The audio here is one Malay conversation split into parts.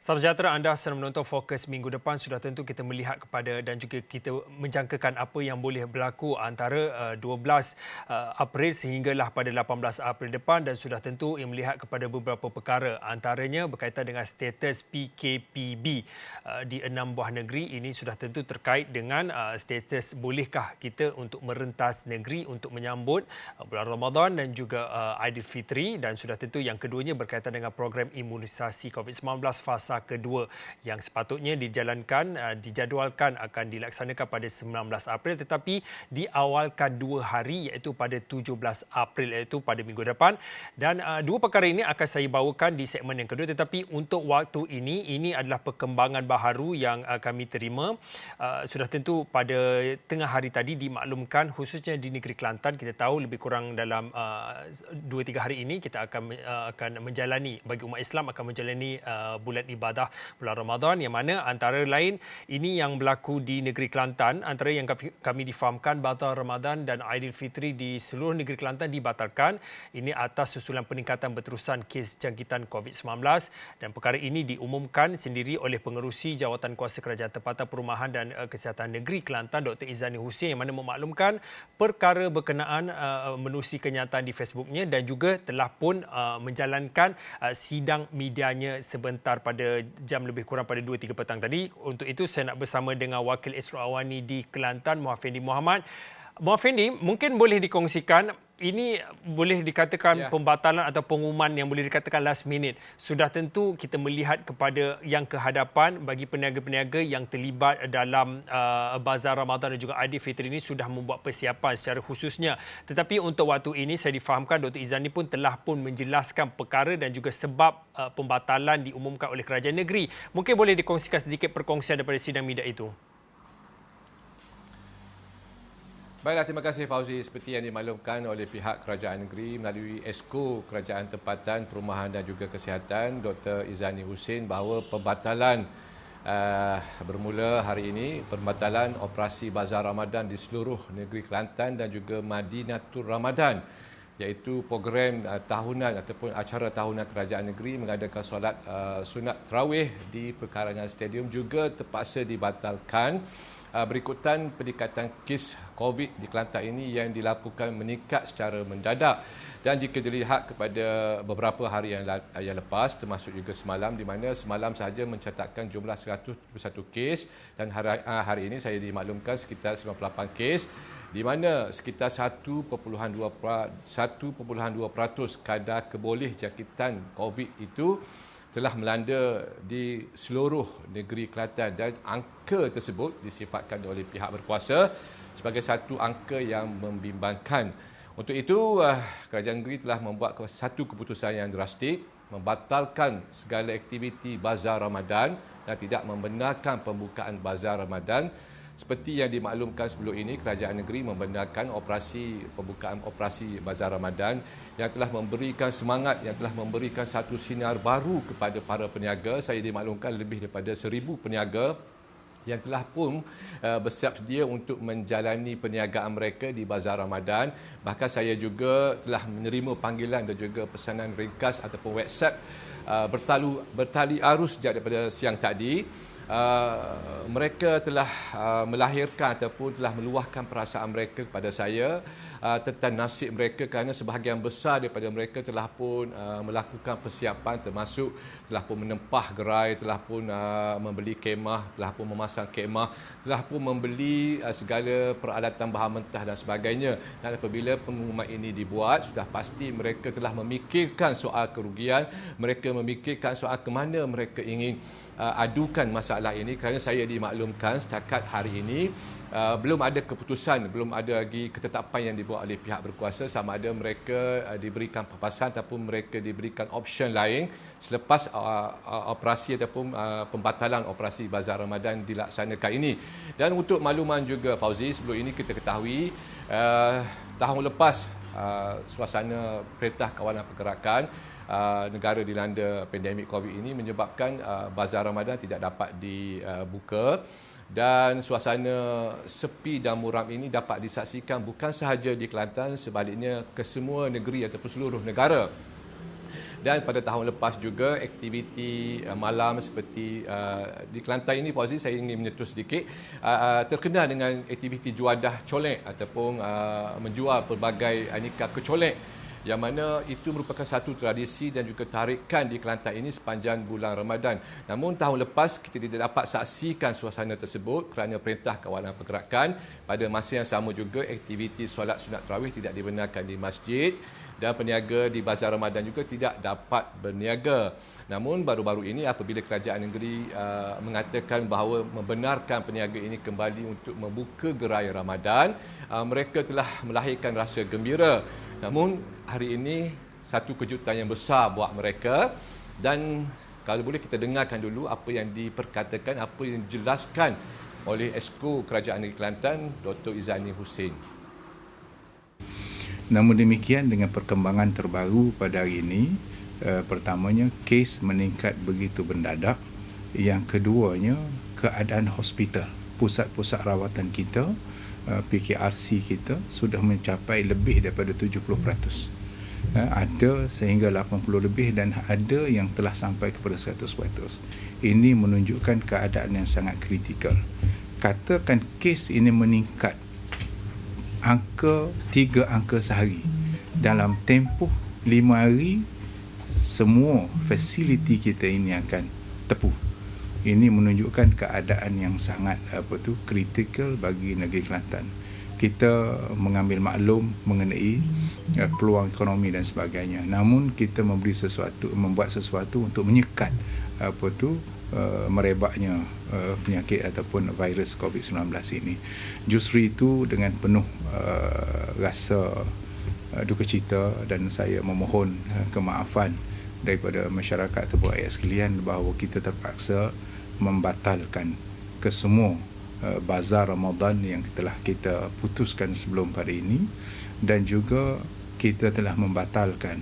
Salam sejahtera, anda sedang menonton Fokus minggu depan. Sudah tentu kita melihat kepada dan juga kita menjangkakan apa yang boleh berlaku antara 12 April sehinggalah pada 18 April depan, dan sudah tentu yang melihat kepada beberapa perkara, antaranya berkaitan dengan status PKPB di 6 buah negeri. Ini sudah tentu terkait dengan status bolehkah kita untuk merentas negeri untuk menyambut bulan Ramadan dan juga Aidilfitri, dan sudah tentu yang keduanya berkaitan dengan program imunisasi COVID-19 fasa kedua yang sepatutnya dijadualkan akan dilaksanakan pada 19 April tetapi diawalkan 2 hari iaitu pada 17 April iaitu pada minggu depan, dan dua perkara ini akan saya bawakan di segmen yang kedua. Tetapi untuk waktu ini adalah perkembangan baharu yang kami terima. Sudah tentu pada tengah hari tadi dimaklumkan, khususnya di negeri Kelantan, kita tahu lebih kurang dalam 2-3 hari ini kita akan menjalani, bagi umat Islam akan menjalani bulan ibadah bulan Ramadan, yang mana antara lain ini yang berlaku di negeri Kelantan. Antara yang kami difahamkan, bazar Ramadan dan Aidilfitri di seluruh negeri Kelantan dibatalkan. Ini atas susulan peningkatan berterusan kes jangkitan COVID-19, dan perkara ini diumumkan sendiri oleh Pengerusi Jawatan Kuasa Kerajaan Tempatan Perumahan dan Kesihatan Negeri Kelantan, Dr. Izzani Hussein, yang mana memaklumkan perkara berkenaan menerusi kenyataan di Facebooknya dan juga telah pun menjalankan sidang medianya sebentar pada jam lebih kurang pada 2-3 petang tadi. Untuk itu saya nak bersama dengan Wakil Esro Awani di Kelantan, Muhafendi Muhammad. Muhafendi, mungkin boleh dikongsikan, ini boleh dikatakan pembatalan atau pengumuman yang boleh dikatakan last minute. Sudah tentu kita melihat kepada yang kehadapan bagi peniaga-peniaga yang terlibat dalam bazar Ramadan dan juga Aidilfitri ini sudah membuat persiapan secara khususnya. Tetapi untuk waktu ini saya difahamkan Dr. Izzani pun telah pun menjelaskan perkara dan juga sebab pembatalan diumumkan oleh kerajaan negeri. Mungkin boleh dikongsikan sedikit perkongsian daripada sidang media itu. Baiklah, terima kasih Fauzi. Seperti yang dimaklumkan oleh pihak kerajaan negeri melalui Esko Kerajaan Tempatan Perumahan dan juga Kesihatan, Dr. Izzani Hussein, bahawa pembatalan bermula hari ini, pembatalan operasi Bazar Ramadan di seluruh negeri Kelantan dan juga Madinatul Ramadan, iaitu program tahunan ataupun acara tahunan kerajaan negeri mengadakan solat sunat tarawih di perkarangan stadium juga terpaksa dibatalkan berikutan peningkatan kes COVID di Kelantan ini yang dilaporkan meningkat secara mendadak. Dan jika dilihat kepada beberapa hari yang lepas, termasuk juga semalam, di mana semalam sahaja mencatatkan jumlah 171 kes, dan hari ini saya dimaklumkan sekitar 98 kes, di mana sekitar 1.2% kadar keboleh jangkitan COVID itu telah melanda di seluruh negeri Kelantan, dan angka tersebut disifatkan oleh pihak berkuasa sebagai satu angka yang membimbangkan. Untuk itu, kerajaan negeri telah membuat satu keputusan yang drastik, membatalkan segala aktiviti bazar Ramadan dan tidak membenarkan pembukaan bazar Ramadan. Seperti yang dimaklumkan sebelum ini, kerajaan negeri membenarkan pembukaan operasi Bazar Ramadan yang telah memberikan semangat, yang telah memberikan satu sinar baru kepada para peniaga. Saya dimaklumkan lebih daripada 1,000 peniaga yang telah pun bersiap sedia untuk menjalani perniagaan mereka di Bazar Ramadan. Bahkan saya juga telah menerima panggilan dan juga pesanan ringkas ataupun WhatsApp bertali arus sejak daripada siang tadi. Mereka telah melahirkan ataupun telah meluahkan perasaan mereka kepada saya tentang nasib mereka, kerana sebahagian besar daripada mereka telah pun melakukan persiapan, termasuk telah pun menempah gerai, telah pun membeli kemah, telah pun memasang kemah, telah pun membeli segala peralatan bahan mentah dan sebagainya. Dan apabila pengumuman ini dibuat, sudah pasti mereka telah memikirkan soal kerugian, mereka memikirkan soal ke mana mereka ingin adukan masalah ini, kerana saya dimaklumkan setakat hari ini belum ada keputusan, belum ada lagi ketetapan yang dibuat oleh pihak berkuasa sama ada mereka diberikan papasan ataupun mereka diberikan option lain selepas operasi ataupun pembatalan operasi Bazar Ramadan dilaksanakan ini. Dan untuk makluman juga Fauzi, sebelum ini kita ketahui tahun lepas suasana Perintah Kawalan Pergerakan negara dilanda pandemik COVID ini menyebabkan Bazar Ramadan tidak dapat dibuka, dan suasana sepi dan muram ini dapat disaksikan bukan sahaja di Kelantan, sebaliknya ke semua negeri ataupun seluruh negara. Dan pada tahun lepas juga aktiviti malam seperti di Kelantan ini, Fauzi, saya ingin menyentuh sedikit, terkenal dengan aktiviti juadah colek ataupun menjual pelbagai aneka kecolek, yang mana itu merupakan satu tradisi dan juga tarikan di Kelantan ini sepanjang bulan Ramadan. Namun tahun lepas kita tidak dapat saksikan suasana tersebut kerana Perintah Kawalan Pergerakan. Pada masa yang sama juga aktiviti solat sunat tarawih tidak dibenarkan di masjid dan peniaga di Bazar Ramadan juga tidak dapat berniaga. Namun baru-baru ini apabila kerajaan negeri mengatakan bahawa membenarkan peniaga ini kembali untuk membuka gerai Ramadan, mereka telah melahirkan rasa gembira. Namun hari ini satu kejutan yang besar buat mereka, dan kalau boleh kita dengarkan dulu apa yang diperkatakan, apa yang dijelaskan oleh Esko Kerajaan Negeri Kelantan, Dr. Izani Hussein. Namun demikian, dengan perkembangan terbaru pada hari ini, pertamanya kes meningkat begitu mendadak. Yang keduanya, keadaan hospital, pusat-pusat rawatan kita, PKRC kita sudah mencapai lebih daripada 70%. Ada sehingga 80 lebih dan ada yang telah sampai kepada 100%. Ini menunjukkan keadaan yang sangat kritikal. Katakan kes ini meningkat angka 3 angka sehari. Dalam tempoh 5 hari, semua fasiliti kita ini akan tepu. Ini menunjukkan keadaan yang sangat kritikal bagi negeri Kelantan. Kita mengambil maklum mengenai peluang ekonomi dan sebagainya. Namun kita membuat sesuatu untuk menyekat merebaknya penyakit ataupun virus COVID-19 ini. Justru itu dengan penuh rasa duka cita, dan saya memohon kemaafan daripada masyarakat ataupun rakyat sekalian bahawa kita terpaksa membatalkan kesemua bazar Ramadan yang telah kita putuskan sebelum pada ini, dan juga kita telah membatalkan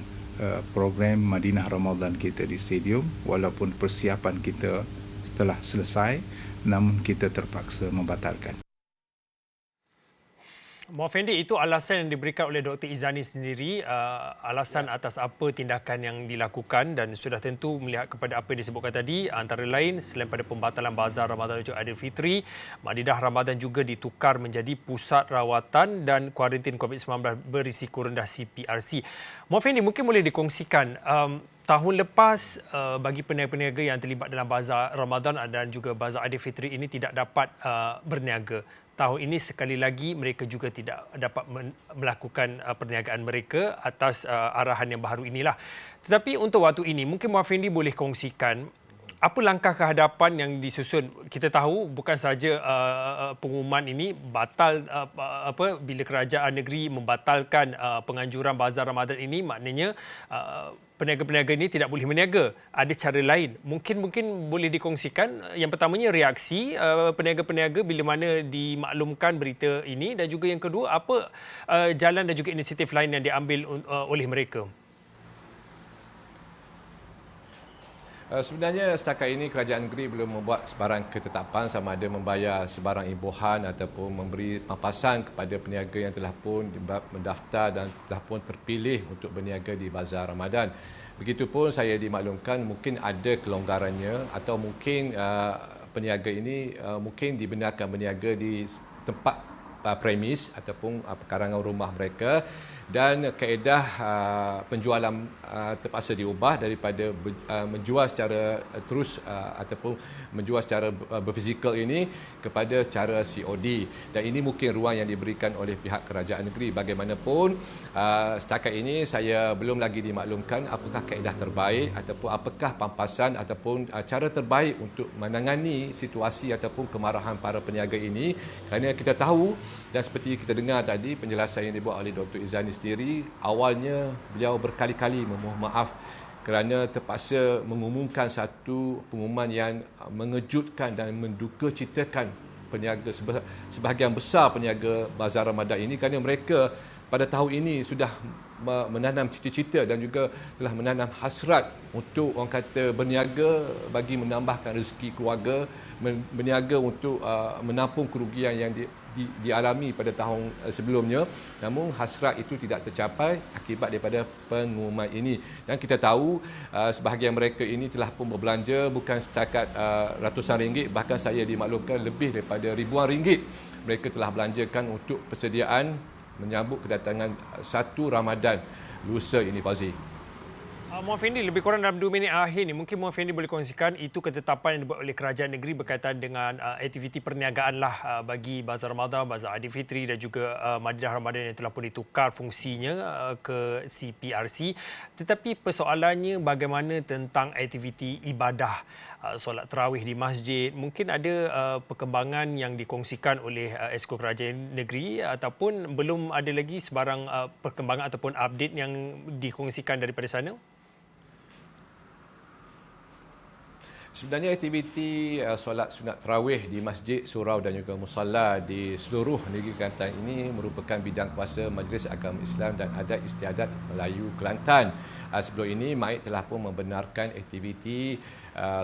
program Madinah Ramadan kita di stadium. Walaupun persiapan kita telah selesai, namun kita terpaksa membatalkan. Muhammad Effendi, itu alasan yang diberikan oleh Dr. Izani sendiri, alasan atas apa tindakan yang dilakukan, dan sudah tentu melihat kepada apa yang disebutkan tadi, antara lain selain pada pembatalan Bazar Ramadan dan juga Aidilfitri, Madinah Ramadan juga ditukar menjadi pusat rawatan dan kuarantin COVID-19 berisiko rendah CPRC. Muhammad Effendi, mungkin boleh dikongsikan tahun lepas bagi peniaga-peniaga yang terlibat dalam Bazar Ramadan dan juga Bazar Aidilfitri ini tidak dapat berniaga. Tahun ini sekali lagi mereka juga tidak dapat melakukan perniagaan mereka atas arahan yang baru inilah. Tetapi untuk waktu ini, mungkin Muhammad Effendi boleh kongsikan apa langkah kehadapan yang disusun. Kita tahu bukan sahaja pengumuman ini batal bila kerajaan negeri membatalkan penganjuran Bazar Ramadan ini, maknanya peniaga-peniaga ini tidak boleh berniaga. Ada cara lain. Mungkin boleh dikongsikan. Yang pertamanya, reaksi peniaga-peniaga bila mana dimaklumkan berita ini, dan juga yang kedua, apa jalan dan juga inisiatif lain yang diambil oleh mereka. Sebenarnya setakat ini kerajaan negeri belum membuat sebarang ketetapan sama ada membayar sebarang imbuhan ataupun memberi pampasan kepada peniaga yang telah pun mendaftar dan telah pun terpilih untuk berniaga di Bazar Ramadan. Begitupun saya dimaklumkan mungkin ada kelonggarannya, atau mungkin peniaga ini mungkin dibenarkan berniaga di tempat premis ataupun pekarangan rumah mereka, dan kaedah penjualan terpaksa diubah daripada menjual secara terus ataupun menjual secara berfizikal ini kepada cara COD, dan ini mungkin ruang yang diberikan oleh pihak kerajaan negeri. Bagaimanapun setakat ini saya belum lagi dimaklumkan apakah kaedah terbaik ataupun apakah pampasan ataupun cara terbaik untuk menangani situasi ataupun kemarahan para peniaga ini, kerana kita tahu dan seperti kita dengar tadi penjelasan yang dibuat oleh Dr. Izani sendiri, awalnya beliau berkali-kali memohon maaf kerana terpaksa mengumumkan satu pengumuman yang mengejutkan dan mendukacitakan peniaga, sebahagian besar peniaga Bazar Ramadan ini, kerana mereka pada tahun ini sudah menanam cita-cita dan juga telah menanam hasrat untuk orang kata berniaga bagi menambahkan rezeki keluarga, berniaga untuk menampung kerugian yang dialami pada tahun sebelumnya. Namun hasrat itu tidak tercapai akibat daripada pengumuman ini. Dan kita tahu sebahagian mereka ini telah pun berbelanja bukan setakat ratusan ringgit, bahkan saya dimaklumkan lebih daripada ribuan ringgit mereka telah belanjakan untuk persediaan menyambut kedatangan 1 Ramadan lusa ini, Fauzi. Muhammad Fendi, lebih kurang dalam 2 minit akhir ni, mungkin Muhammad Fendi boleh kongsikan itu ketetapan yang dibuat oleh kerajaan negeri berkaitan dengan aktiviti perniagaan lah bagi Bazar Ramadan, Bazar Aidilfitri dan juga Madinah Ramadan yang telah pun ditukar fungsinya ke CPRC. Tetapi persoalannya bagaimana tentang aktiviti ibadah, solat tarawih di masjid? Mungkin ada perkembangan yang dikongsikan oleh Esko Kerajaan Negeri ataupun belum ada lagi sebarang perkembangan ataupun update yang dikongsikan daripada sana? Sebenarnya aktiviti solat sunat tarawih di masjid, surau dan juga musalla di seluruh negeri Kelantan ini merupakan bidang kuasa Majlis Agama Islam dan Adat Istiadat Melayu Kelantan. Sebelum ini, MAIK telah pun membenarkan aktiviti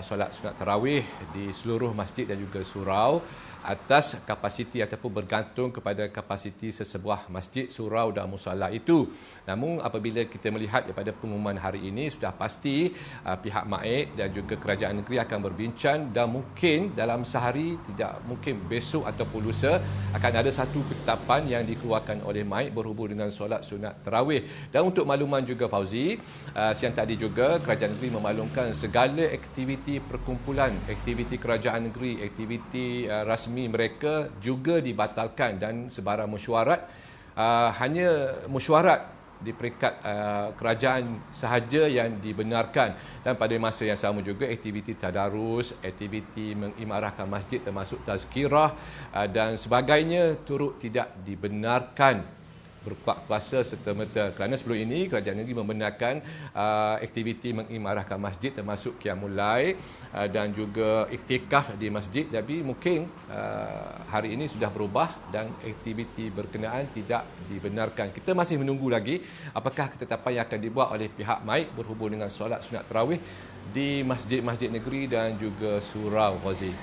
solat sunat tarawih di seluruh masjid dan juga surau atas kapasiti ataupun bergantung kepada kapasiti sesebuah masjid, surau dan musalla itu. Namun apabila kita melihat daripada pengumuman hari ini, sudah pasti pihak MAIK dan juga kerajaan negeri akan berbincang dan mungkin dalam sehari, tidak mungkin besok ataupun lusa, akan ada satu ketetapan yang dikeluarkan oleh MAIK berhubung dengan solat sunat tarawih. Dan untuk makluman juga, Fauzi, siang tadi juga kerajaan negeri memaklumkan segala aktiviti perkumpulan, aktiviti kerajaan negeri, aktiviti rasmi mereka juga dibatalkan dan sebarang mesyuarat hanya mesyuarat di peringkat kerajaan sahaja yang dibenarkan. Dan pada masa yang sama juga aktiviti tadarus, aktiviti mengimarahkan masjid termasuk tazkirah dan sebagainya turut tidak dibenarkan berkuat kuasa serta-merta. Kerana sebelum ini kerajaan negeri membenarkan aktiviti mengimarahkan masjid termasuk qiyamul lail dan juga iktikaf di masjid, tapi mungkin hari ini sudah berubah dan aktiviti berkenaan tidak dibenarkan. Kita masih menunggu lagi apakah ketetapan yang akan dibuat oleh pihak MAIK berhubung dengan solat sunat tarawih di masjid-masjid negeri dan juga surau, Fauzi.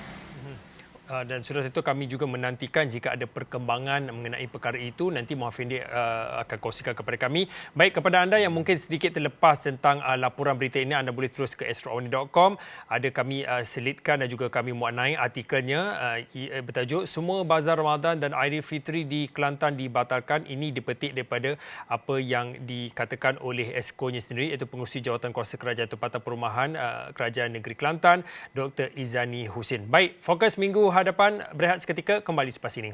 Dan sudah itu kami juga menantikan jika ada perkembangan mengenai perkara itu, nanti Muhammad Fendi akan kongsikan kepada kami. Baik, kepada anda yang mungkin sedikit terlepas tentang laporan berita ini, anda boleh terus ke astroawani.com. Ada kami selitkan dan juga kami muat naik artikelnya bertajuk Semua Bazar Ramadan dan Aidilfitri di Kelantan dibatalkan. Ini dipetik daripada apa yang dikatakan oleh Esko-nya sendiri, iaitu Pengerusi Jawatan Kuasa Kerajaan Tempatan Perumahan Kerajaan Negeri Kelantan, Dr. Izani Husin. Baik, fokus minggu hadapan berehat seketika, kembali selepas ini.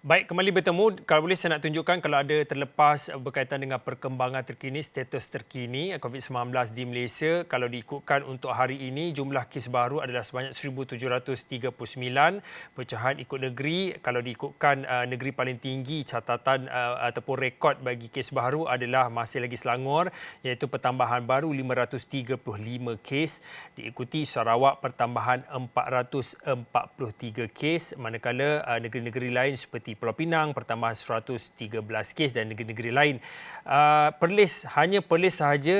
Baik, kembali bertemu. Kalau boleh saya nak tunjukkan kalau ada terlepas berkaitan dengan perkembangan terkini, status terkini COVID-19 di Malaysia. Kalau diikutkan untuk hari ini, jumlah kes baru adalah sebanyak 1,739. Pecahan ikut negeri, kalau diikutkan negeri paling tinggi catatan ataupun rekod bagi kes baru adalah masih lagi Selangor, iaitu pertambahan baru 535 kes. Diikuti Sarawak pertambahan 443 kes. Manakala negeri-negeri lain seperti Pulau Pinang pertambahan 113 kes dan negeri-negeri lain. Perlis sahaja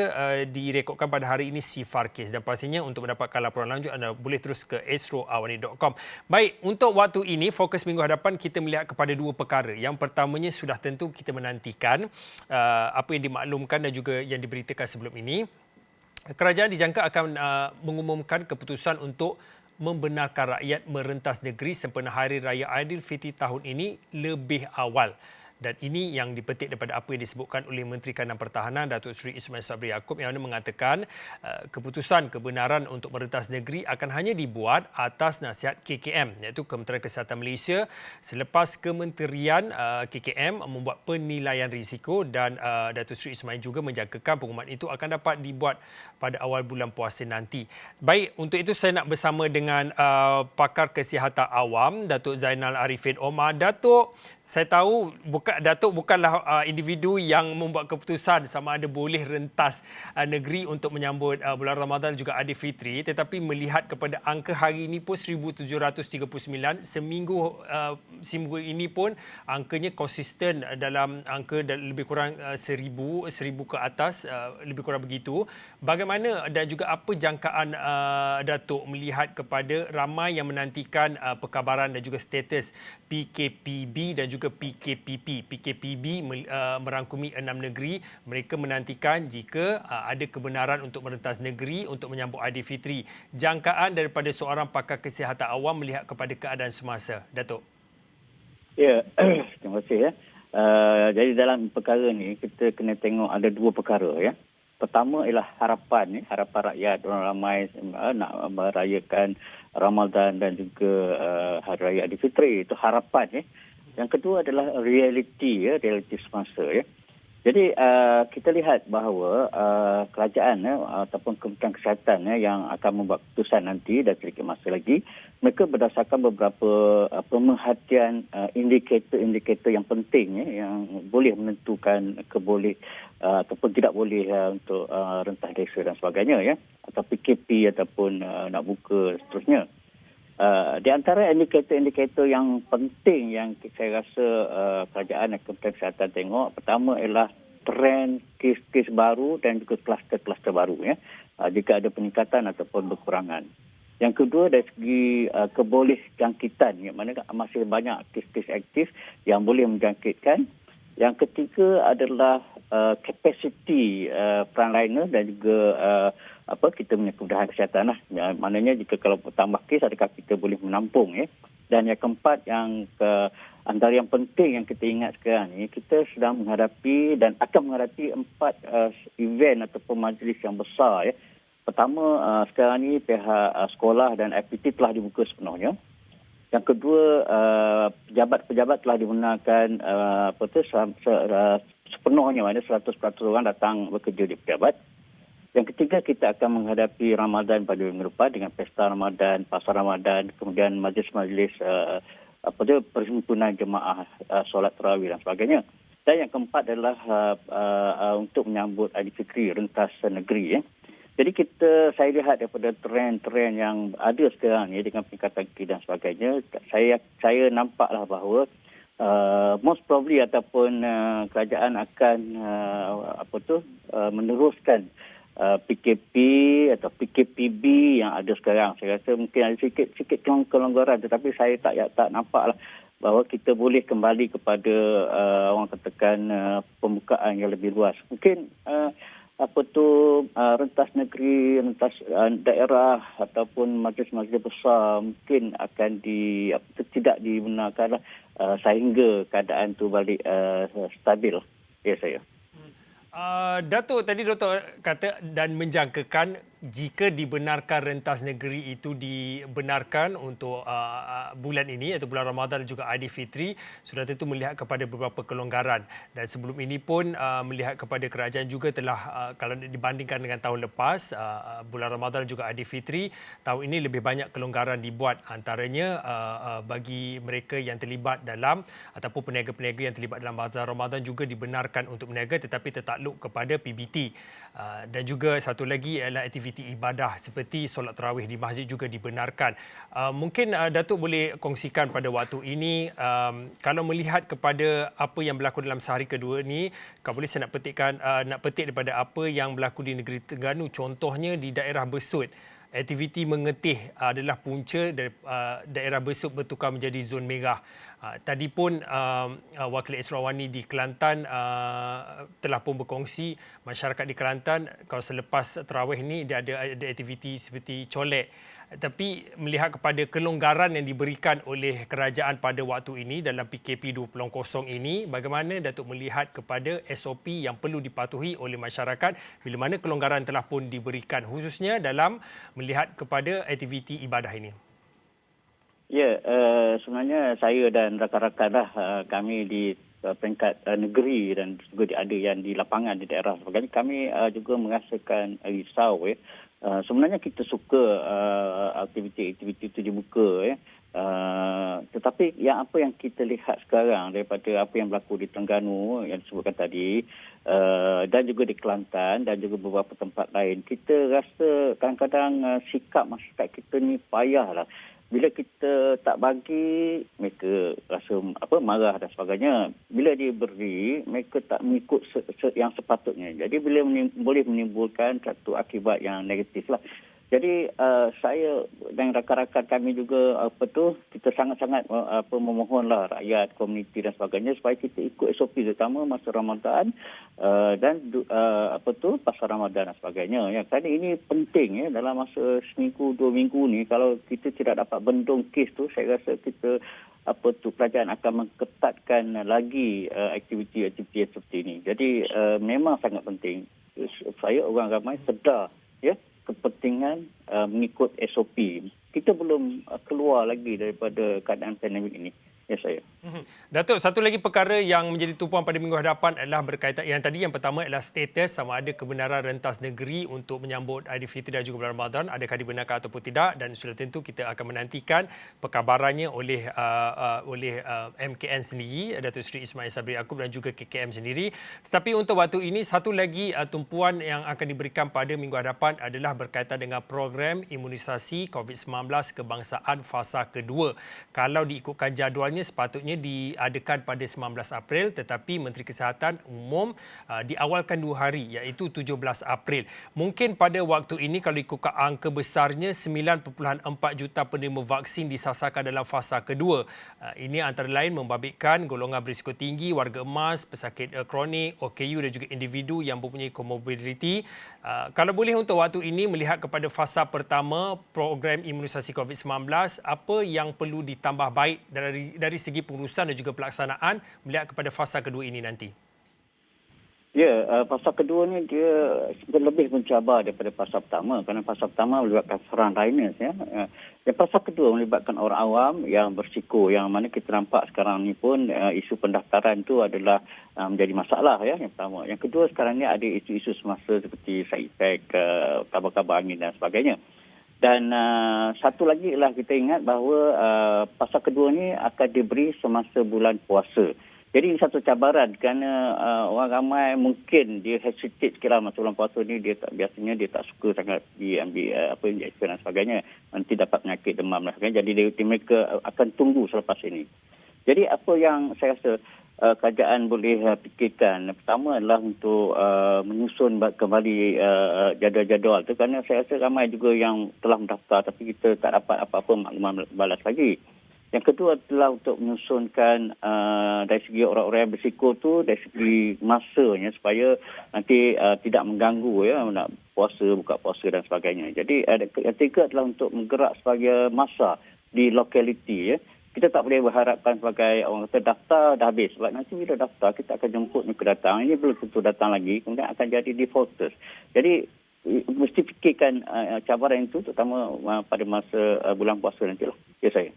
direkodkan pada hari ini sifar kes, dan pastinya untuk mendapatkan laporan lanjut anda boleh terus ke astroawani.com. Baik, untuk waktu ini fokus minggu hadapan kita melihat kepada dua perkara. Yang pertamanya sudah tentu kita menantikan apa yang dimaklumkan dan juga yang diberitakan sebelum ini, kerajaan dijangka akan mengumumkan keputusan untuk membenarkan rakyat merentas negeri sempena Hari Raya Aidilfitri tahun ini lebih awal. Dan ini yang dipetik daripada apa yang disebutkan oleh Menteri Kanan Pertahanan Datuk Seri Ismail Sabri Yaakob yang mengatakan keputusan kebenaran untuk merentas negeri akan hanya dibuat atas nasihat KKM iaitu Kementerian Kesihatan Malaysia selepas Kementerian KKM membuat penilaian risiko dan Datuk Seri Ismail juga menjangkakan pengumuman itu akan dapat dibuat pada awal bulan puasa nanti. Baik, untuk itu saya nak bersama dengan pakar kesihatan awam Datuk Zainal Arifin Omar. Datuk, saya tahu Datuk bukanlah individu yang membuat keputusan sama ada boleh rentas negeri untuk menyambut bulan Ramadan juga Aidilfitri, tetapi melihat kepada angka hari ini pun 1739, seminggu ini pun angkanya konsisten dalam angka lebih kurang 1000 ke atas, lebih kurang begitu. Bagaimana dan juga apa jangkaan Datuk melihat kepada ramai yang menantikan perkabaran dan juga status PKPB dan juga PKPP. PKPB merangkumi 6 negeri. Mereka menantikan jika ada kebenaran untuk merentas negeri untuk menyambut Aidilfitri. Jangkaan daripada seorang pakar kesihatan awam melihat kepada keadaan semasa. Datuk. Ya, terima kasih. Jadi dalam perkara ni kita kena tengok ada dua perkara. Ya. Pertama ialah harapan rakyat, orang ramai nak merayakan Ramadan dan juga Hari Raya Aidilfitri. Itu harapan. Yang kedua adalah realiti semasa. Jadi kita lihat bahawa kerajaan ataupun Kementerian Kesihatan yang akan membuat keputusan nanti dan sedikit masa lagi, mereka berdasarkan beberapa pemerhatian indikator-indikator yang penting yang boleh menentukan ataupun tidak boleh untuk rentas desa dan sebagainya, atau PKP ataupun nak buka seterusnya. Di antara indikator-indikator yang penting yang saya rasa kerajaan dan Kementerian Kesihatan tengok, pertama ialah trend kes-kes baru dan juga kluster-kluster baru. Jika ada peningkatan ataupun berkurangan. Yang kedua dari segi kebolehjangkitan, yang mana masih banyak kes-kes aktif yang boleh menjangkitkan. Yang ketiga adalah kapasiti frontliner dan juga kita punya kemudahan kesihatan lah. Maknanya jika kalau bertambah kes, adakah kita boleh menampung. Dan yang keempat, antara yang penting yang kita ingat sekarang ni, kita sedang menghadapi dan akan menghadapi 4 event ataupun majlis yang besar. Pertama, sekarang ni pihak sekolah dan aktiviti telah dibuka sepenuhnya. Yang kedua, pejabat-pejabat telah dibenarkan sepenuhnya, mana 100% orang datang bekerja di pejabat. Yang ketiga, kita akan menghadapi Ramadan pada minggu depan dengan pesta Ramadan, pasar Ramadan, kemudian majlis-majlis perhimpunan jemaah solat tarawih dan sebagainya. Dan yang keempat adalah untuk menyambut Aidilfitri rentas negeri. Jadi saya lihat daripada trend-trend yang ada sekarang dengan peningkatan kes dan sebagainya, saya nampaklah bahawa most probably ataupun kerajaan akan meneruskan PKP atau PKPB yang ada sekarang. Saya rasa mungkin ada sikit kelonggaran, tetapi saya tak nampaklah bahawa kita boleh kembali kepada orang katakan pembukaan yang lebih luas. Mungkin rentas negeri, rentas daerah ataupun majlis-majlis besar mungkin akan tidak dibenarkan sehingga keadaan itu balik stabil. Ya, saya. Datuk, tadi Datuk kata dan menjangkakan jika dibenarkan rentas negeri itu dibenarkan untuk bulan ini iaitu bulan Ramadan dan juga Aidilfitri, sudah tentu melihat kepada beberapa kelonggaran. Dan sebelum ini pun melihat kepada kerajaan juga telah, kalau dibandingkan dengan tahun lepas, bulan Ramadan dan juga Aidilfitri, tahun ini lebih banyak kelonggaran dibuat, antaranya bagi mereka yang terlibat dalam ataupun peniaga-peniaga yang terlibat dalam bazar Ramadan juga dibenarkan untuk berniaga tetapi tertakluk kepada PBT. Dan juga satu lagi ialah aktiviti ibadah seperti solat tarawih di masjid juga dibenarkan. Mungkin Datuk boleh kongsikan pada waktu ini, kalau melihat kepada apa yang berlaku dalam sehari kedua ni, kalau boleh saya nak petik daripada apa yang berlaku di negeri Terengganu, contohnya di daerah Besut. aktiviti mengetih adalah punca daerah Besut bertukar menjadi zon merah. Tadi pun Wakil Esrawani di Kelantan telah pun berkongsi masyarakat di Kelantan kalau selepas terawih ini dia ada aktiviti seperti colek. Tapi melihat kepada kelonggaran yang diberikan oleh kerajaan pada waktu ini dalam PKP 2.0 ini, bagaimana Datuk melihat kepada SOP yang perlu dipatuhi oleh masyarakat bila mana kelonggaran telah pun diberikan khususnya dalam melihat kepada aktiviti ibadah ini? Ya, sebenarnya saya dan rakan-rakan kami di peringkat negeri dan juga ada yang di lapangan di daerah sebagainya, kami juga merasakan risau. Sebenarnya kita suka aktiviti-aktiviti itu dibuka. Tetapi apa yang kita lihat sekarang daripada apa yang berlaku di Terengganu yang disebutkan tadi dan juga di Kelantan dan juga beberapa tempat lain, kita rasa kadang-kadang sikap masyarakat kita ni payahlah. Bila kita tak bagi, mereka rasa marah dan sebagainya. Bila dia beri, mereka tak mengikut yang sepatutnya. Jadi bila boleh menimbulkan satu akibat yang negatif lah. Jadi saya dan rakan-rakan kami juga kita sangat-sangat memohonlah rakyat, komuniti dan sebagainya supaya kita ikut SOP terutama masa Ramadan dan pasal Ramadan dan sebagainya. Ya, kerana ini penting dalam masa seminggu 2 minggu ni, kalau kita tidak dapat bendung kes tu, saya rasa kita kerajaan akan mengetatkan lagi aktiviti-aktiviti seperti ini. Jadi memang sangat penting supaya orang ramai sedar kepentingan mengikut SOP. Kita belum keluar lagi daripada keadaan pandemik ini. Ya, saya. Datuk, satu lagi perkara yang menjadi tumpuan pada minggu hadapan adalah berkaitan yang pertama adalah status sama ada kebenaran rentas negeri untuk menyambut Aidilfitri dan juga bulan Ramadan, adakah dibenarkan ataupun tidak, dan sudah tentu kita akan menantikan perkabarannya oleh MKN sendiri, Datuk Seri Ismail Sabri Yaakob dan juga KKM sendiri. Tetapi untuk waktu ini satu lagi tumpuan yang akan diberikan pada minggu hadapan adalah berkaitan dengan program imunisasi COVID-19 kebangsaan fasa kedua. Kalau diikutkan jadualnya sepatutnya diadakan pada 19 April tetapi Menteri Kesihatan umum diawalkan 2 hari iaitu 17 April. Mungkin pada waktu ini kalau ikutkan angka besarnya 9.4 juta penerima vaksin disasarkan dalam fasa kedua. Ini antara lain membabitkan golongan berisiko tinggi, warga emas, pesakit kronik, OKU dan juga individu yang mempunyai komorbiditi. Kalau boleh untuk waktu ini melihat kepada fasa pertama program imunisasi COVID-19, apa yang perlu ditambah baik dari segi pengurusan dan juga pelaksanaan melihat kepada fasa kedua ini nanti? Ya, fasa kedua ni dia lebih mencabar daripada fasa pertama kerana fasa pertama melibatkan frontliners. Dan fasa kedua melibatkan orang awam yang bersiko, yang mana kita nampak sekarang ni pun isu pendaftaran tu adalah menjadi masalah yang pertama. Yang kedua sekarang ni ada isu-isu semasa seperti side effect, kabar-kabar angin dan sebagainya. Dan satu lagi ialah kita ingat bahawa fasa kedua ni akan diberi semasa bulan puasa. Jadi ini satu cabaran kerana orang ramai mungkin dia hesitate sikitlah masa bulan puasa ni, biasanya dia tak suka sangat diambil injection dan sebagainya, nanti dapat penyakit demam dan sebagainya. Jadi mereka akan tunggu selepas ini. Jadi apa yang saya rasa kerajaan boleh fikirkan, pertama adalah untuk menyusun kembali jadual-jadual tu, kerana saya rasa ramai juga yang telah mendaftar tapi kita tak dapat apa-apa makluman balas lagi. Yang kedua adalah untuk menyusunkan dari segi orang-orang yang berisiko tu, dari segi masanya supaya nanti tidak mengganggu nak buka puasa dan sebagainya. Jadi yang ketiga adalah untuk menggerak sebagai masa di lokaliti. Kita tak boleh berharapkan sebagai orang kata daftar dah habis. Sebab nanti bila daftar, kita akan jemput mereka datang. Ini belum tentu datang lagi. Kemudian akan jadi defaulters. Jadi mesti fikirkan cabaran itu terutama pada masa bulan puasa nantilah. Ya, saya.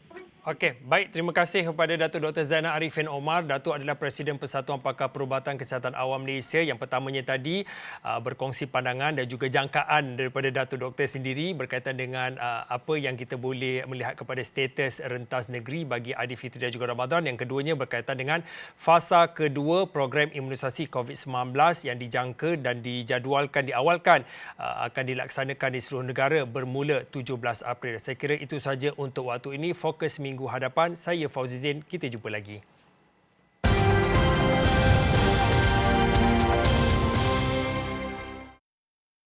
Okey, baik. Terima kasih kepada Datuk Dr. Zainal Arifin Omar. Datuk adalah Presiden Persatuan Pakar Perubatan Kesihatan Awam Malaysia. Yang pertamanya tadi berkongsi pandangan dan juga jangkaan daripada Datuk Doktor sendiri berkaitan dengan apa yang kita boleh melihat kepada status rentas negeri bagi Aidilfitri dan juga Ramadan. Yang keduanya berkaitan dengan fasa kedua program imunisasi COVID-19 yang dijangka dan diawalkan akan dilaksanakan di seluruh negara bermula 17 April. Saya kira itu sahaja untuk waktu ini. Fokus minggu hadapan. Saya Fauzi Zain. Kita jumpa lagi.